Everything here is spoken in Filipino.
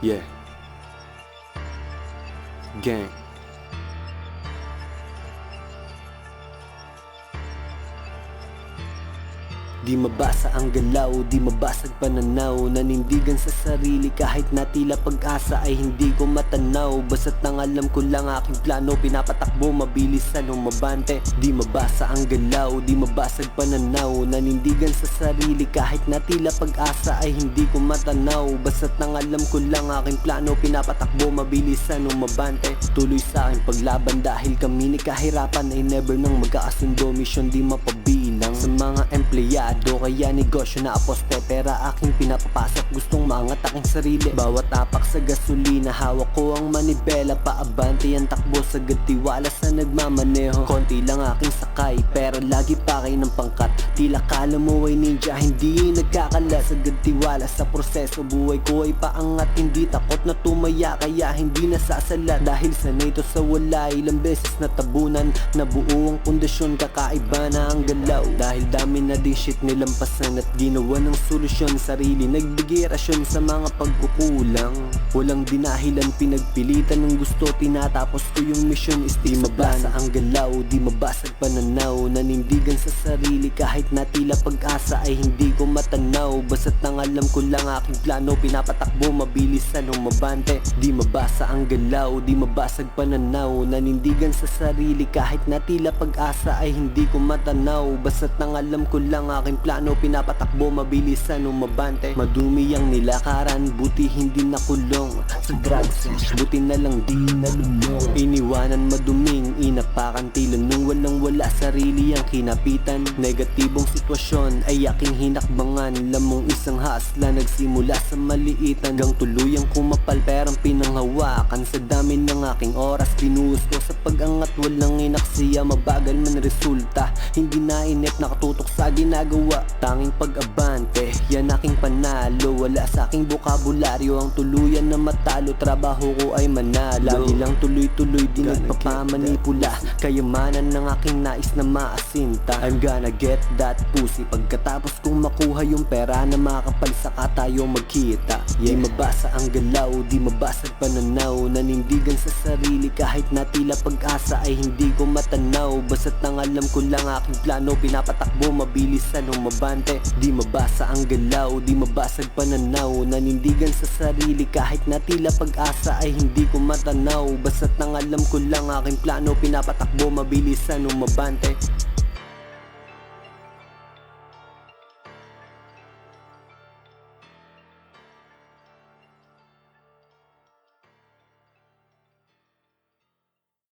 Yeah. Gang. Di mabasa ang galaw, di mabasag pananaw, nanindigan sa sarili kahit na tila pag-asa ay hindi ko matanaw. Basta't nang alam ko lang aking plano, pinapatakbo mabilis anong mabante. Di mabasa ang galaw, di mabasag pananaw, nanindigan sa sarili kahit na tila pag-asa ay hindi ko matanaw. Basta't nang alam ko lang aking plano, pinapatakbo mabilis anong mabante. Tuloy sa aking paglaban dahil kami ni kahirapan ay never nang magkakasundo. Mission di mapabilang sa mga empleyado, kaya negosyo na aposte, pera aking pinapapasok, gustong maangat aking sarili. Bawat tapak sa gasolina, hawak ko ang manibela, paabante ang takbo, sagad tiwala sa nagmamaneho. Konti lang aking sakay, pero lagi pa kayo ng pangkat. Tila kala mo ay ninja, hindi nagkakala, sagad tiwala sa proseso. Buhay ko ay paangat, hindi takot na tumaya, kaya hindi nasasala. Dahil sanay to sa wala, ilang beses na tabunan, nabuo ang pundasyon, kakaiba na ang galaw. Dahil dami na din shit nilampasan at ginawa ng solusyon, sarili nagbigay rasyon sa mga pagkukulang. Walang dinahilan, pinagpilitan ng gusto, tinatapos ko yung mission. Di mabasa ang galaw, di mabasag pananaw, nanindigan sa sarili kahit na tila pag-asa ay hindi ko matanaw. Basta't nang alam ko lang aking plano, pinapatakbo mabilis anong mabante. Di mabasa ang galaw, di mabasag pananaw, nanindigan sa sarili kahit na tila pag-asa ay hindi ko matanaw. Basta't nang alam ko lang aking plano, pinapatakbo mabilis anong mabante. Madumi ang nilakaran, buti hindi nakulong sa drugs, buti na lang di nalulong. Iniwanan maduming, inapakan tila nung walang wala, sarili ang kinapitan. Negatibong sitwasyon ay aking hinakbangan, lamong isang hasla nagsimula sa maliit hanggang tuluyang kumapal, perang pinanghawakan. Sa dami ng aking oras pinuhos ko sa pag-angat, walang inaksiya, mabagal man resulta, hindi na inip, nakatutok sa ginagawa. Tanging pag-abante, yan aking panalo, wala sa aking bokabularyo ang tuluyan na matalo. Trabaho ko ay manalo, lagi lang tuloy-tuloy, di nagpapamanipula, kayamanan ng aking nais na maasinta. I'm gonna get that pussy, pagkatapos kong makuha yung pera na makapal, saka tayo magkita. Di mabasa ang galaw, di mabasag pananaw, nanindigan sa sarili kahit na tila pag-asa ay hindi ko matanaw. Basta't nang alam ko lang aking plano, pinapatakbo mabilis anong mabante. Di mabasa ang galaw, di mabasag pananaw, nanindigan sa sarili kahit na tila pag-asa ay hindi ko matanaw. Basta't nang alam ko lang aking plano, pinapatakbo mabilis anong mabante.